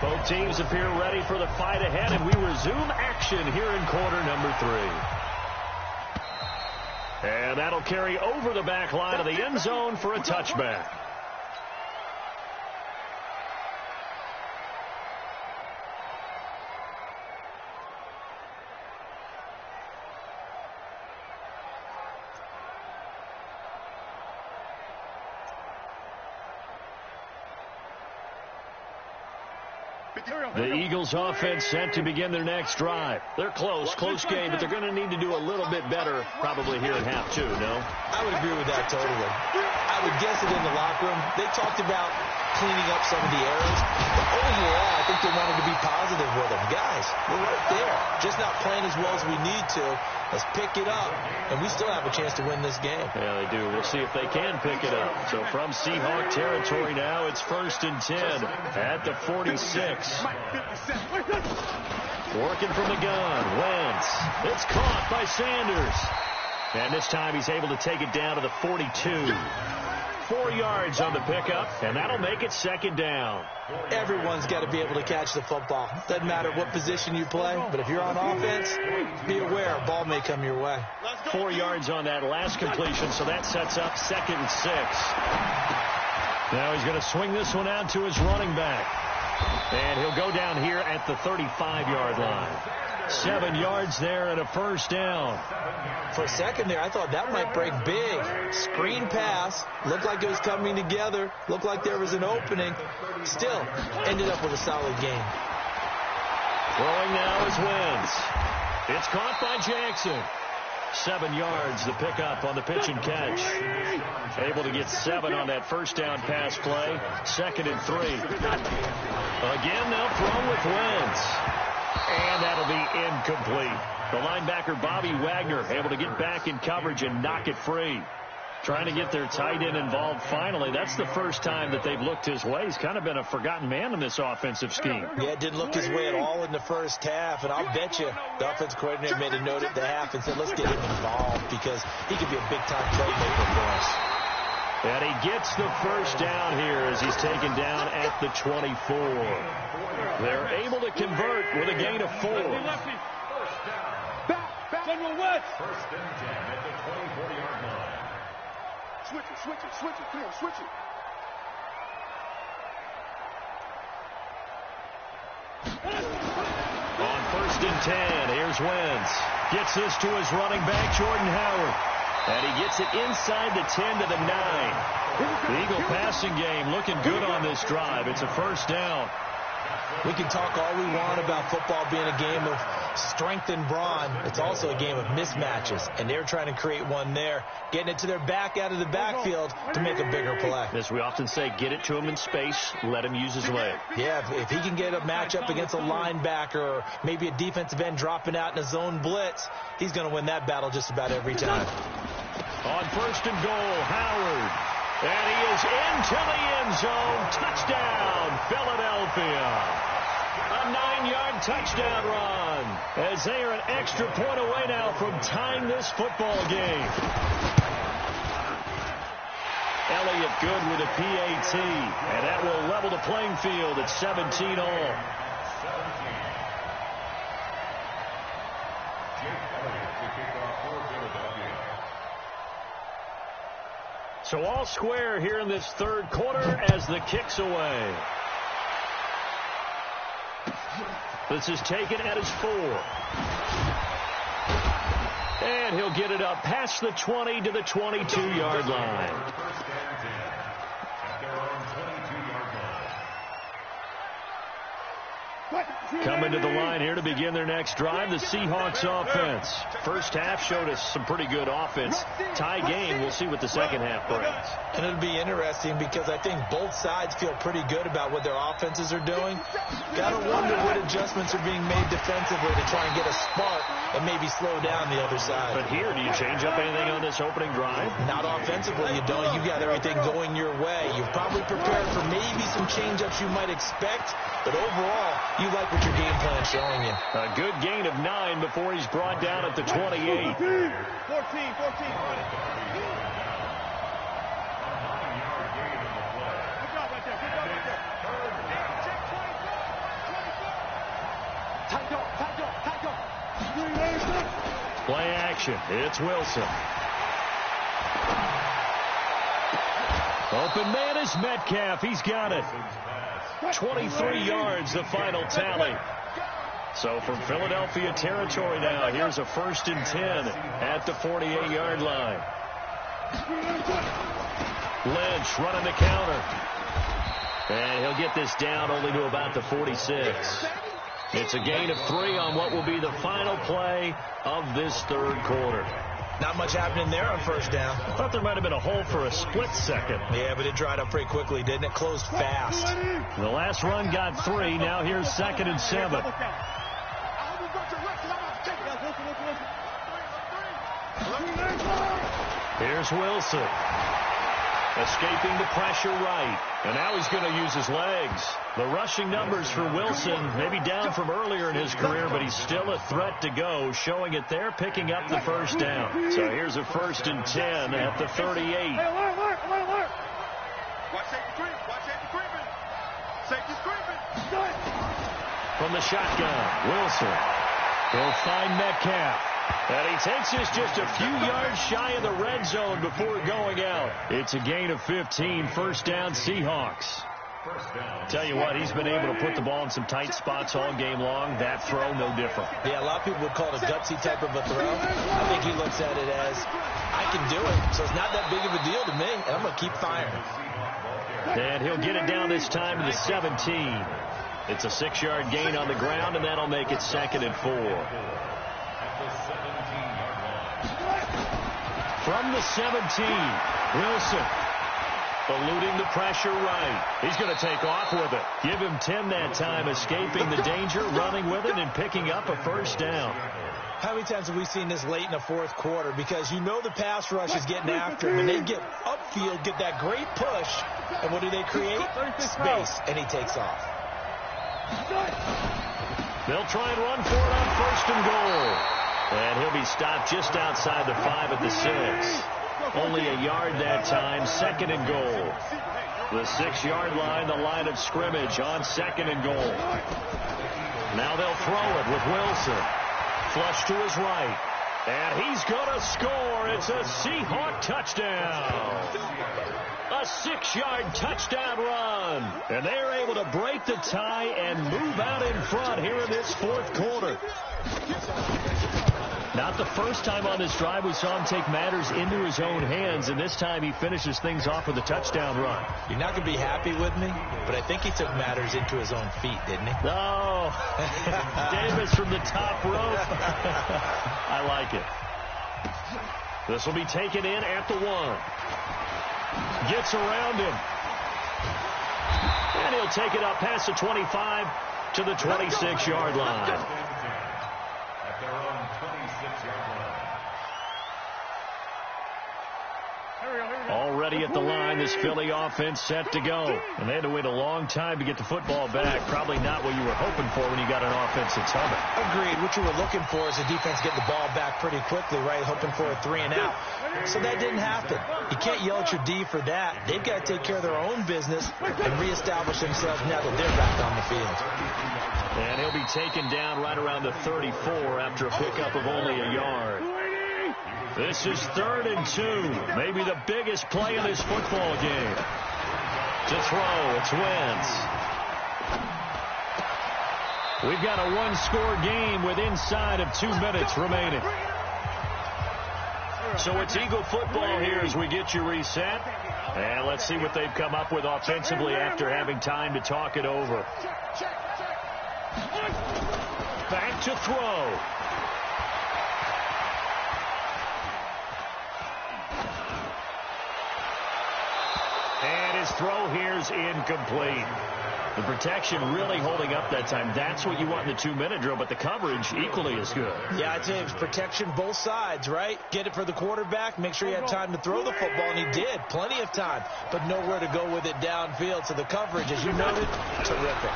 Both teams appear ready for the fight ahead, and we resume action here in quarter number 3. And that'll carry over the back line of the end zone for a touchback. The Eagles offense set to begin their next drive. They're close game, but they're going to need to do a little bit better probably here in half two, no? I would agree with that totally. I would guess it in the locker room. They talked about cleaning up some of the errors, but overall, I think they wanted to be positive with them. Guys, we're right there. Just not playing as well as we need to. Let's pick it up, and we still have a chance to win this game. Yeah, they do. We'll see if they can pick it up. So from Seahawk territory now, it's 1st and 10 at the 46. Working from the gun, Wentz. It's caught by Sanders. And this time he's able to take it down to the 42. 4 yards on the pickup, and that'll make it 2nd down. Everyone's got to be able to catch the football. Doesn't matter what position you play, but if you're on offense, be aware a ball may come your way. 4 yards on that last completion, so that sets up 2nd and 6. Now he's going to swing this one out to his running back. And he'll go down here at the 35-yard line. 7 yards there and a 1st down. For a second there, I thought that might break big. Screen pass. Looked like it was coming together. Looked like there was an opening. Still, ended up with a solid game. Throwing now is Wentz. It's caught by Jackson. 7 yards, the pickup on the pitch and catch. Able to get 7 on that 1st down pass play. 2nd and 3. Again, they'll throw with Wentz. And that'll be incomplete. The linebacker, Bobby Wagner, able to get back in coverage and knock it free. Trying to get their tight end involved finally. That's the first time that they've looked his way. He's kind of been a forgotten man in this offensive scheme. Yeah, it didn't look his way at all in the first half. And I'll bet you the offensive coordinator made a note at the half and said, let's get him involved because he could be a big-time playmaker for us. And he gets the 1st down here as he's taken down at the 24. They're able to convert with a gain of 4. Back, General West. 1st and 10 at the 24-yard line. Switch it. Come on, switch it. On 1st and 10, here's Wentz. Gets this to his running back, Jordan Howard. And he gets it inside the 10 to the 9. The Eagle passing game looking good on this drive. It's a 1st down. We can talk all we want about football being a game of strength and brawn. It's also a game of mismatches, and they're trying to create one there, getting it to their back out of the backfield to make a bigger play. As we often say, get it to him in space, let him use his leg. Yeah, if he can get a matchup against a linebacker or maybe a defensive end dropping out in a zone blitz, he's going to win that battle just about every time. On 1st and goal, Howard. And he is into the end zone. Touchdown, Philadelphia. A 9-yard touchdown run as they are an extra point away now from tying this football game. Elliott good with a PAT, and that will level the playing field at 17 all. So all square here in this 3rd quarter as the kick's away. This is taken at his 4. And he'll get it up past the 20 to the 22-yard line. Coming to the line here to begin their next drive, the Seahawks offense. First half showed us some pretty good offense. Tie game, we'll see what the second half brings. And it'll be interesting because I think both sides feel pretty good about what their offenses are doing. Got to wonder what adjustments are being made defensively to try and get a spark and maybe slow down the other side. But here, do you change up anything on this opening drive? Not offensively, you don't. You've got everything going your way. You've probably prepared for maybe some change-ups you might expect, but overall, you like what your game plan is showing you. A good gain of 9 before he's brought down at the 28. 14. Play action. It's Wilson. Open man is Metcalf. He's got it. 23 yards, the final tally. So from Philadelphia territory now, here's a 1st and 10 at the 48-yard line. Lynch running the counter. And he'll get this down only to about the 46. It's a gain of 3 on what will be the final play of this third quarter. Not much happening there on first down. I thought there might have been a hole for a split second. Yeah, but it dried up pretty quickly, didn't it? Closed fast. The last run got 3. Now here's 2nd and 7. Here's Wilson. Escaping the pressure right. And now he's going to use his legs. The rushing numbers for Wilson, maybe down from earlier in his career, but he's still a threat to go, showing it there, picking up the first down. So here's a 1st and 10 at the 38. Hey, alert. Watch safety creep. Watch safety creeping. Safety's creeping. From the shotgun, Wilson. He'll find Metcalf. And he takes this just a few yards shy of the red zone before going out. It's a gain of 15, 1st down Seahawks. Tell you what, he's been able to put the ball in some tight spots all game long. That throw, no different. Yeah, a lot of people would call it a gutsy type of a throw. I think he looks at it as, I can do it, so it's not that big of a deal to me, and I'm going to keep firing. And he'll get it down this time to the 17. It's a 6-yard gain on the ground, and that'll make it 2nd and 4. From the 17, Wilson eluding the pressure right. He's going to take off with it. Give him 10 that time, escaping the danger, running with it, and picking up a 1st down. How many times have we seen this late in the fourth quarter? Because you know the pass rush is getting after him, and they get upfield, get that great push, and what do they create? Space, and he takes off. They'll try and run for it on 1st and goal. And he'll be stopped just outside the 5 at the 6. Only a yard that time, 2nd and goal. The 6-yard line, the line of scrimmage on 2nd and goal. Now they'll throw it with Wilson. Flush to his right. And he's going to score. It's a Seahawk touchdown. A 6-yard touchdown run. And they're able to break the tie and move out in front here in this fourth quarter. Not the first time on this drive we saw him take matters into his own hands, and this time he finishes things off with a touchdown run. You're not going to be happy with me, but I think he took matters into his own feet, didn't he? No. Davis from the top rope. I like it. This will be taken in at the 1. Gets around him. And he'll take it up past the 25 to the 26-yard line. Already at the line, this Philly offense set to go. And they had to wait a long time to get the football back. Probably not what you were hoping for when you got an offense that's humming. Agreed. What you were looking for is the defense getting the ball back pretty quickly, right? Hoping for a 3 and out. So that didn't happen. You can't yell at your D for that. They've got to take care of their own business and reestablish themselves now that they're back on the field. And he'll be taken down right around the 34 after a pickup of only a yard. This is 3rd and 2. Maybe the biggest play in this football game. To throw, it's Wentz. We've got a 1-score game with inside of 2 minutes remaining. So it's Eagle football here as we get you reset. And let's see what they've come up with offensively after having time to talk it over. Back to throw. And his throw here is incomplete. The protection really holding up that time. That's what you want in the 2-minute drill, but the coverage equally as good. Yeah, I'd say it's protection both sides, right? Get it for the quarterback, make sure you have time to throw the football, and he did. Plenty of time, but nowhere to go with it downfield. So the coverage, as you noted, terrific.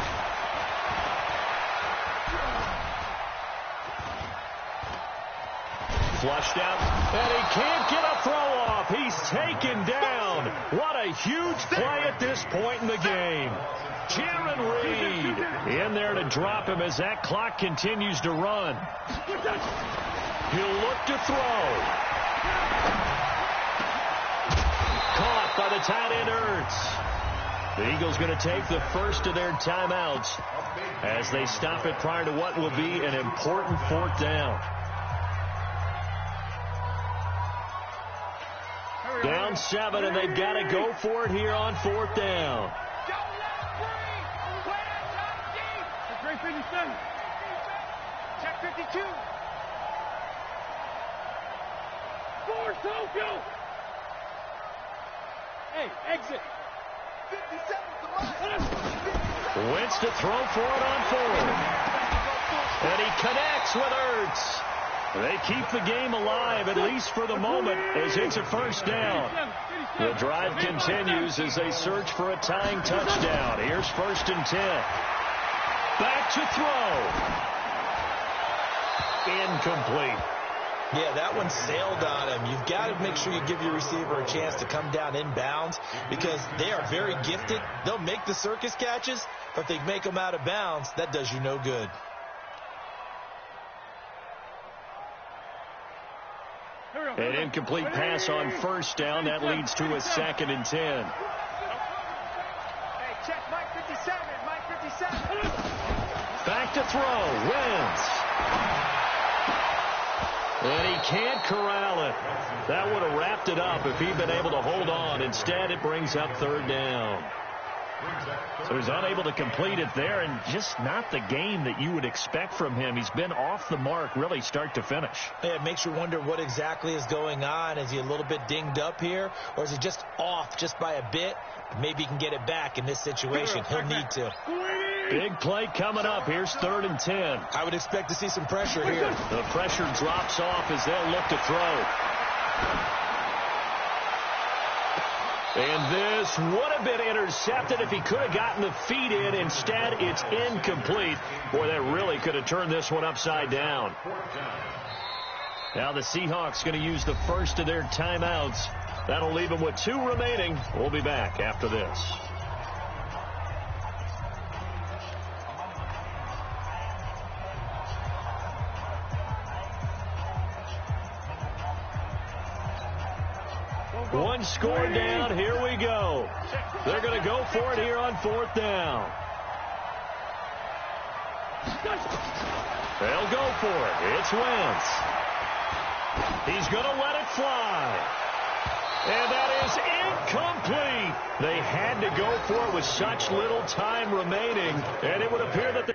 Flushed out, and he can't get a throw off. He's taken down. What a huge play at this point in the game. Jaron Reed in there to drop him as that clock continues to run. He'll look to throw. Caught by the tight end Ertz. The Eagles going to take the first of their timeouts as they stop it prior to what will be an important 4th down. Down 7, and they've got to go for it here on 4th down. 57. Check 52. Forward, Tokyo. Hey, exit. 57 to line. Wentz to throw for it on fourth. And he connects with Ertz. They keep the game alive, at least for the moment, as it's a first down. The drive continues as they search for a tying touchdown. Here's 1st and 10. Back to throw. Incomplete. Yeah, that one sailed on him. You've got to make sure you give your receiver a chance to come down inbounds because they are very gifted. They'll make the circus catches, but if they make them out of bounds, that does you no good. An incomplete pass on 1st down. That leads to a 2nd and 10. Hey, check Mike 57. Mike 57. Back to throw. Wentz. And he can't corral it. That would have wrapped it up if he'd been able to hold on. Instead, it brings up 3rd down. So he's unable to complete it there, and just not the game that you would expect from him. He's been off the mark really start to finish. Yeah, it makes you wonder what exactly is going on. Is he a little bit dinged up here, or is he just off just by a bit? Maybe he can get it back in this situation. He'll need to. Big play coming up. Here's 3rd and 10. I would expect to see some pressure here. The pressure drops off as they'll look to throw. And this would have been intercepted if he could have gotten the feet in. Instead, it's incomplete. Boy, that really could have turned this one upside down. Now the Seahawks going to use the first of their timeouts. That'll leave them with 2 remaining. We'll be back after this. One score down. Here we go. They're going to go for it here on 4th down. They'll go for it. It's Wentz. He's going to let it fly. And that is incomplete. They had to go for it with such little time remaining, and it would appear that